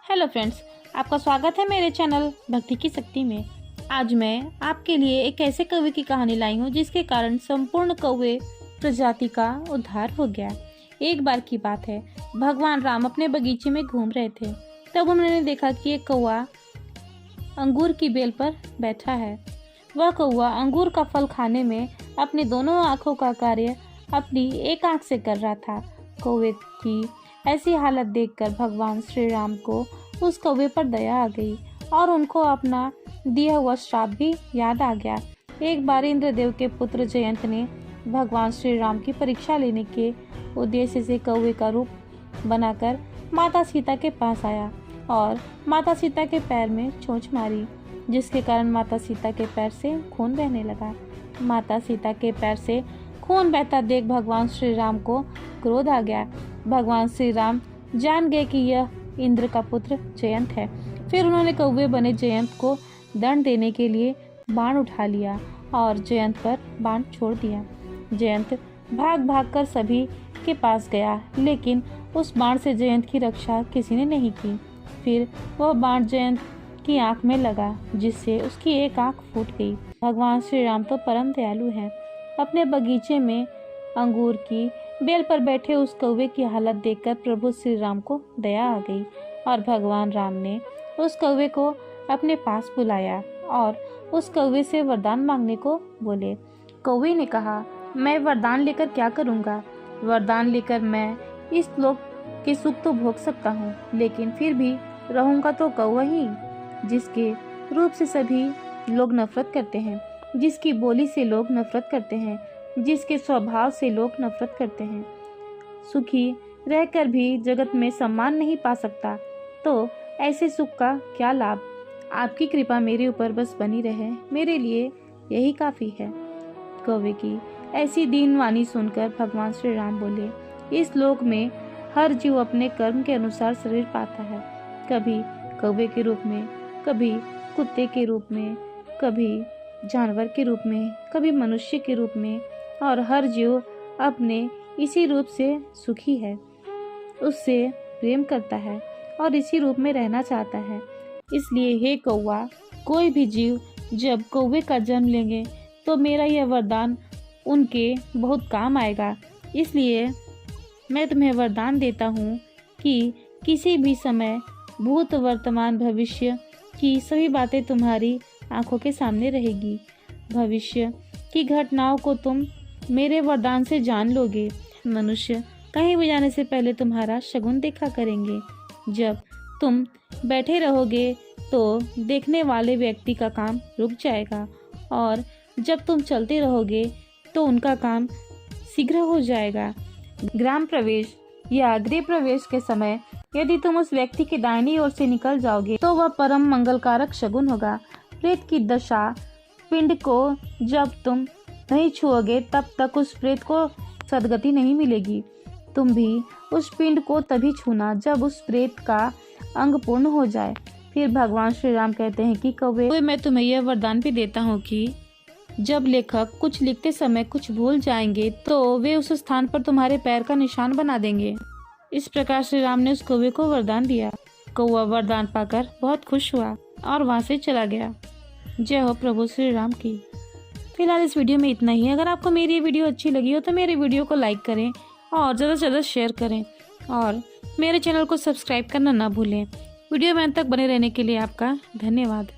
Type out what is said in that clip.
Hello friends, आपका स्वागत है मेरे चैनल भक्ति की शक्ति में। आज मैं आपके लिए एक ऐसे कौवे की कहानी लाई हूँ जिसके कारण संपूर्ण कौवे प्रजाति का उद्धार हो गया। एक बार की बात है, भगवान राम अपने बगीचे में घूम रहे थे। तब उन्होंने देखा कि एक कौवा अंगूर की बेल पर बैठा है। वह कौवा अंगूर का फल खाने में अपनी दोनों आँखों का कार्य अपनी एक आँख से कर रहा था। कौवे की ऐसी हालत देखकर भगवान श्री राम को उस कौवे पर दया आ गई और उनको अपना दिया हुआ श्राप भी याद आ गया। एक बार इंद्रदेव के पुत्र जयंत ने भगवान श्री राम की परीक्षा लेने के उद्देश्य से कौवे का रूप बनाकर माता सीता के पास आया और माता सीता के पैर में चोंच मारी, जिसके कारण माता सीता के पैर से खून बहने लगा। माता सीता के पैर से खून बहता देख भगवान श्री राम को क्रोध आ गया। भगवान श्री राम जान गए कि यह इंद्र का पुत्र जयंत है। फिर उन्होंने कौवे बने जयंत को दंड देने के लिए बाण उठा लिया और जयंत पर बाण छोड़ दिया। जयंत भाग भाग कर सभी के पास गया, लेकिन उस बाण से जयंत की रक्षा किसी ने नहीं की। फिर वह बाण जयंत की आंख में लगा, जिससे उसकी एक आंख फूट गई। भगवान श्री राम तो परम दयालु हैं। अपने बगीचे में अंगूर की बेल पर बैठे उस कौवे की हालत देखकर प्रभु श्री राम को दया आ गई और भगवान राम ने उस कौवे को अपने पास बुलाया और उस कौवे से वरदान मांगने को बोले। कौवे ने कहा, मैं वरदान लेकर क्या करूँगा? वरदान लेकर मैं इस लोक के सुख तो भोग सकता हूँ, लेकिन फिर भी रहूँगा तो कौवा ही, जिसके रूप से सभी लोग नफरत करते हैं, जिसकी बोली से लोग नफरत करते हैं, जिसके स्वभाव से लोग नफरत करते हैं। सुखी रहकर भी जगत में सम्मान नहीं पा सकता, तो ऐसे सुख का क्या लाभ? आपकी कृपा मेरे ऊपर बस बनी रहे, मेरे लिए यही काफी है। कौवे की ऐसी दीनवाणी सुनकर भगवान श्री राम बोले, इस लोक में हर जीव अपने कर्म के अनुसार शरीर पाता है, कभी कौवे के रूप में, कभी कुत्ते के रूप में, कभी जानवर के रूप में, कभी मनुष्य के रूप में, और हर जीव अपने इसी रूप से सुखी है, उससे प्रेम करता है और इसी रूप में रहना चाहता है। इसलिए हे कौवा, कोई भी जीव जब कौवे का जन्म लेंगे तो मेरा यह वरदान उनके बहुत काम आएगा। इसलिए मैं तुम्हें वरदान देता हूँ कि किसी भी समय भूत वर्तमान भविष्य की सभी बातें तुम्हारी आंखों के सामने रहेगी। भविष्य की घटनाओं को तुम मेरे वरदान से जान लोगे। मनुष्य कहीं भी जाने से पहले तुम्हारा शगुन देखा करेंगे। जब तुम बैठे रहोगे तो देखने वाले व्यक्ति का काम रुक जाएगा, और जब तुम चलते रहोगे तो उनका काम शीघ्र हो जाएगा। ग्राम प्रवेश या गृह प्रवेश के समय यदि तुम उस व्यक्ति की दाहिनी ओर से निकल जाओगे तो वह परम मंगलकारक शगुन होगा। प्रेत की दशा पिंड को जब तुम नहीं छुओगे तब तक उस प्रेत को सदगति नहीं मिलेगी। तुम भी उस पिंड को तभी छूना जब उस प्रेत का अंग पूर्ण हो जाए। फिर भगवान श्री राम कहते हैं कि कौवे, मैं तुम्हें यह वरदान भी देता हूँ कि जब लेखक कुछ लिखते समय कुछ भूल जाएंगे तो वे उस स्थान पर तुम्हारे पैर का निशान बना देंगे। इस प्रकार श्री राम ने उस कौवे को वरदान दिया। कौवा वरदान पाकर बहुत खुश हुआ और वहाँ से चला गया। जय हो प्रभु श्री राम की। फिलहाल इस वीडियो में इतना ही है। अगर आपको मेरी ये वीडियो अच्छी लगी हो तो मेरे वीडियो को लाइक करें और ज़्यादा से ज़्यादा शेयर करें और मेरे चैनल को सब्सक्राइब करना ना भूलें। वीडियो में अंत तक बने रहने के लिए आपका धन्यवाद।